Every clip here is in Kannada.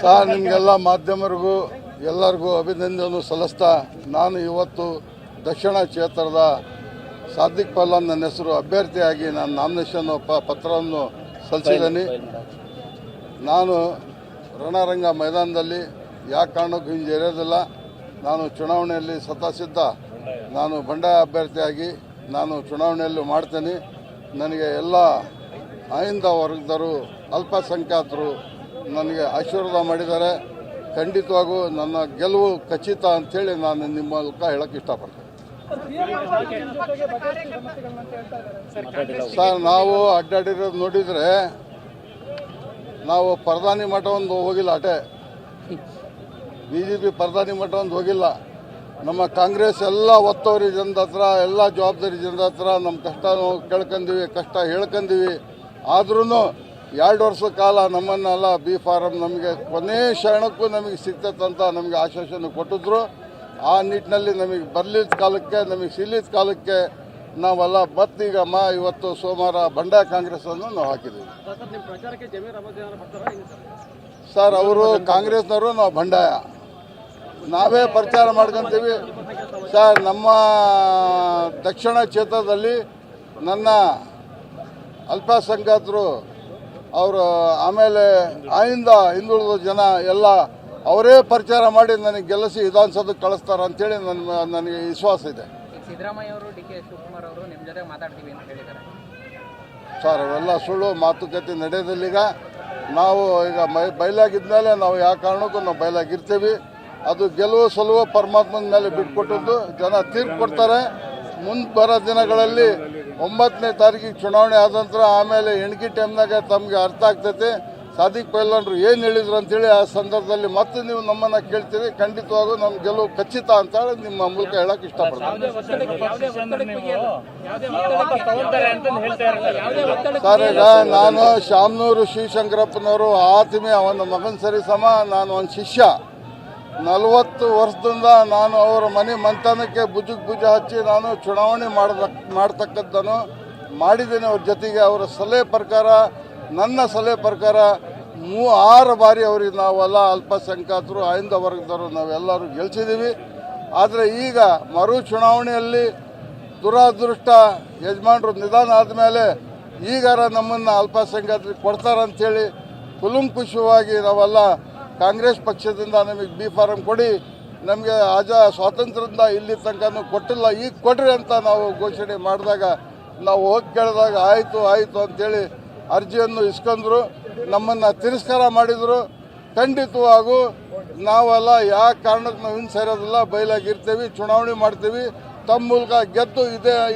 ಸರ್, ನಿಮಗೆಲ್ಲ ಮಾಧ್ಯಮರಿಗೂ ಎಲ್ಲರಿಗೂ ಅಭಿನಂದನೆ ಸಲ್ಲಿಸ್ತಾ, ನಾನು ಇವತ್ತು ದಕ್ಷಿಣ ಕ್ಷೇತ್ರದ ಸಾದಿಕ್ ಪೈಲ್ವಾನ್ ನನ್ನ ಹೆಸರು ಅಭ್ಯರ್ಥಿಯಾಗಿ ನಾನು ನಾಮಿನೇಷನ್ ಪತ್ರವನ್ನು ಸಲ್ಲಿಸಿದ್ದೀನಿ. ನಾನು ರಣರಂಗ ಮೈದಾನದಲ್ಲಿ ಯಾವ ಕಾರಣಕ್ಕೂ ಹಿಂಜರಿಯೋದಿಲ್ಲ. ನಾನು ಚುನಾವಣೆಯಲ್ಲಿ ಸ್ವತಃಸಿದ್ಧ ನಾನು ಬಂಡಾಯ ಅಭ್ಯರ್ಥಿಯಾಗಿ ನಾನು ಚುನಾವಣೆಯಲ್ಲೂ ಮಾಡ್ತೇನೆ. ನನಗೆ ಎಲ್ಲ ಆಯಿಂದ ವರ್ಗದವರು ಅಲ್ಪಸಂಖ್ಯಾತರು ನನಗೆ ಆಶೀರ್ವಾದ ಮಾಡಿದ್ದಾರೆ. ಖಂಡಿತವಾಗೂ ನನ್ನ ಗೆಲುವು ಖಚಿತ ಅಂಥೇಳಿ ನಾನು ನಿಮ್ಮ ಮೂಲಕ ಹೇಳಕ್ಕೆ ಇಷ್ಟಪಡ್ತೇನೆ. ಸರ್, ನಾವು ಅಡ್ಡಾಡಿರೋದು ನೋಡಿದರೆ ನಾವು ಪ್ರಧಾನಿ ಮಠ ಒಂದು ಹೋಗಿಲ್ಲ, ಅಟೆ BJP ಪ್ರಧಾನಿ ಮಠ ಒಂದು ಹೋಗಿಲ್ಲ. ನಮ್ಮ ಕಾಂಗ್ರೆಸ್ ಎಲ್ಲ ಒತ್ತವರಿ ಜನದ ಹತ್ರ, ಎಲ್ಲ ಜವಾಬ್ದಾರಿ ಜನದ ಹತ್ರ ನಮ್ಮ ಕಷ್ಟ ಕೇಳ್ಕೊಂಡೀವಿ, ಕಷ್ಟ ಹೇಳ್ಕೊಂಡೀವಿ. ಆದ್ರೂ 2 ವರ್ಷ ಕಾಲ ನಮ್ಮನ್ನೆಲ್ಲ ಬಿ ಫಾರಂ ನಮಗೆ ಕೊನೆ ಕ್ಷಣಕ್ಕೂ ನಮಗೆ ಸಿಗ್ತದಂತ ನಮಗೆ ಆಶ್ವಾಸನೆ ಕೊಟ್ಟಿದ್ರು. ಆ ನಿಟ್ಟಿನಲ್ಲಿ ನಮಗೆ ಬರಲಿದ್ದ ಕಾಲಕ್ಕೆ, ನಮಗೆ ಸಿಲಿದ ಕಾಲಕ್ಕೆ ನಾವೆಲ್ಲ ಮತ್ತೀಗ ಇವತ್ತು ಸೋಮವಾರ ಬಂಡಾಯ ಕಾಂಗ್ರೆಸ್ಸನ್ನು ನಾವು ಹಾಕಿದ್ದೀವಿ. ಸರ್, ಅವರು ಕಾಂಗ್ರೆಸ್ನವರು, ನಾವು ಬಂಡಾಯ, ನಾವೇ ಪ್ರಚಾರ ಮಾಡ್ಕೊಂತೀವಿ. ಸರ್, ನಮ್ಮ ದಕ್ಷಿಣ ಕ್ಷೇತ್ರದಲ್ಲಿ ನನ್ನ ಅಲ್ಪಸಂಖ್ಯಾತರು ಅವರು, ಆಮೇಲೆ ಆಯಿಂದ ಹಿಂದುಳಿದ ಜನ ಎಲ್ಲ ಅವರೇ ಪ್ರಚಾರ ಮಾಡಿ ನನಗೆ ಗೆಲ್ಲಿಸಿ ವಿಧಾನಸೌಧಕ್ಕೆ ಕಳಿಸ್ತಾರೆ ಅಂತೇಳಿ ನನಗೆ ವಿಶ್ವಾಸ ಇದೆ. ಸಿದ್ದರಾಮಯ್ಯ ಅವರು DK ಶಿವಕುಮಾರ್ ಅವರು ನಿಮ್ಮ ಜೊತೆ ಮಾತಾಡ್ತೀವಿ ಅಂತ ಹೇಳಿದ್ದಾರೆ. ಸರ್, ಅವೆಲ್ಲ ಸುಳ್ಳು ಮಾತುಕತೆ ನಡೆಯೋದಿಲ್ಲೀಗ. ನಾವು ಈಗ ಬಯಲಾಗಿದ್ಮೇಲೆ ನಾವು ಯಾವ ಕಾರಣಕ್ಕೂ ನಾವು ಬಯಲಾಗಿರ್ತೀವಿ. ಅದು ಗೆಲುವು ಸಲುವು ಪರಮಾತ್ಮನ ಮೇಲೆ ಬಿಟ್ಕೊಟ್ಟದ್ದು, ಜನ ತೀರ್ಪು ಕೊಡ್ತಾರೆ. ಮುಂದೆ ಬರೋ ದಿನಗಳಲ್ಲಿ 9ನೇ ತಾರೀಕಿಗೆ ಚುನಾವಣೆ ಆದ ನಂತರ ಆಮೇಲೆ ಎಣ್ಗಿ ಟೈಮ್ನಾಗ ತಮಗೆ ಅರ್ಥ ಆಗ್ತೈತೆ ಸಾದಿಕ್ ಪೈಲ್ವಾನ್ರು ಏನು ಹೇಳಿದ್ರು ಅಂತೇಳಿ. ಆ ಸಂದರ್ಭದಲ್ಲಿ ಮತ್ತೆ ನೀವು ನಮ್ಮನ್ನು ಕೇಳ್ತೀವಿ. ಖಂಡಿತವಾಗೂ ನಮ್ಮ ಗೆಲುವು ಖಚಿತ ಅಂತ ಹೇಳಿ ನಿಮ್ಮ ಮೂಲಕ ಹೇಳಕ್ಕೆ ಇಷ್ಟಪಡ್ತೀನಿ. ಸರ್, ಈಗ ನಾನು ಶಾಮನೂರು ಶಿವಶಂಕರಪ್ಪನವರು ಆತ್ಮೀಯ, ಅವನ ಮಗನ ಸರಿ ಸಮ, ನಾನು ಒಂದು ಶಿಷ್ಯ. 40 ವರ್ಷದಿಂದ ನಾನು ಅವರ ಮನೆ ಮಂಥನಕ್ಕೆ ಭುಜ ಹಚ್ಚಿ ನಾನು ಚುನಾವಣೆ ಮಾಡ್ತಕ್ಕದ್ದನ್ನು ಮಾಡಿದ್ದೇನೆ. ಅವ್ರ ಜೊತೆಗೆ ಅವರ ಸಲಹೆ ಪ್ರಕಾರ, ನನ್ನ ಸಲಹೆ ಪ್ರಕಾರ 6 ಬಾರಿ ಅವರಿಗೆ ನಾವೆಲ್ಲ ಅಲ್ಪಸಂಖ್ಯಾತರು, ಆಯಿಂದ ವರ್ಗದವರು ನಾವೆಲ್ಲರೂ ಗೆಲ್ಸಿದ್ದೀವಿ. ಆದರೆ ಈಗ ಮರು ಚುನಾವಣೆಯಲ್ಲಿ ದುರಾದೃಷ್ಟ ಯಜಮಾನರು ನಿಧಾನ ಆದಮೇಲೆ ಈಗಾರ ನಮ್ಮನ್ನು ಅಲ್ಪಸಂಖ್ಯಾತರಿಗೆ ಕೊಡ್ತಾರಂಥೇಳಿ ಕುಲಂಕುಷವಾಗಿ ನಾವೆಲ್ಲ ಕಾಂಗ್ರೆಸ್ ಪಕ್ಷದಿಂದ ನಮಗೆ ಬಿ ಫಾರಂ ಕೊಡಿ, ನಮಗೆ ಸ್ವಾತಂತ್ರ್ಯದಿಂದ ಇಲ್ಲಿ ತನಕ ಕೊಟ್ಟಿಲ್ಲ, ಈಗ ಕೊಡ್ರಿ ಅಂತ ನಾವು ಘೋಷಣೆ ಮಾಡಿದಾಗ ನಾವು ಹೋಗಿ ಕೇಳಿದಾಗ ಆಯಿತು ಅಂತೇಳಿ ಅರ್ಜಿಯನ್ನು ಇಸ್ಕೊಂಡ್ರು. ನಮ್ಮನ್ನು ತಿರಸ್ಕಾರ ಮಾಡಿದರು. ಖಂಡಿತವಾಗೂ ನಾವೆಲ್ಲ ಯಾವ ಕಾರಣಕ್ಕೆ ನಾವು ಇನ್ನು ಸೇರೋದಿಲ್ಲ, ಬಯಲಾಗಿರ್ತೀವಿ, ಚುನಾವಣೆ ಮಾಡ್ತೀವಿ. ತಮ್ಮ ಮೂಲಕ ಗೆದ್ದು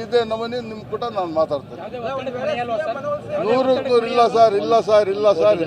ಇದೇ ನಮೂನಿ ನಿಮ್ಮ ಕೂಡ ನಾನು ಮಾತಾಡ್ತೇನೆ. 100% ಇಲ್ಲ ಸರ್.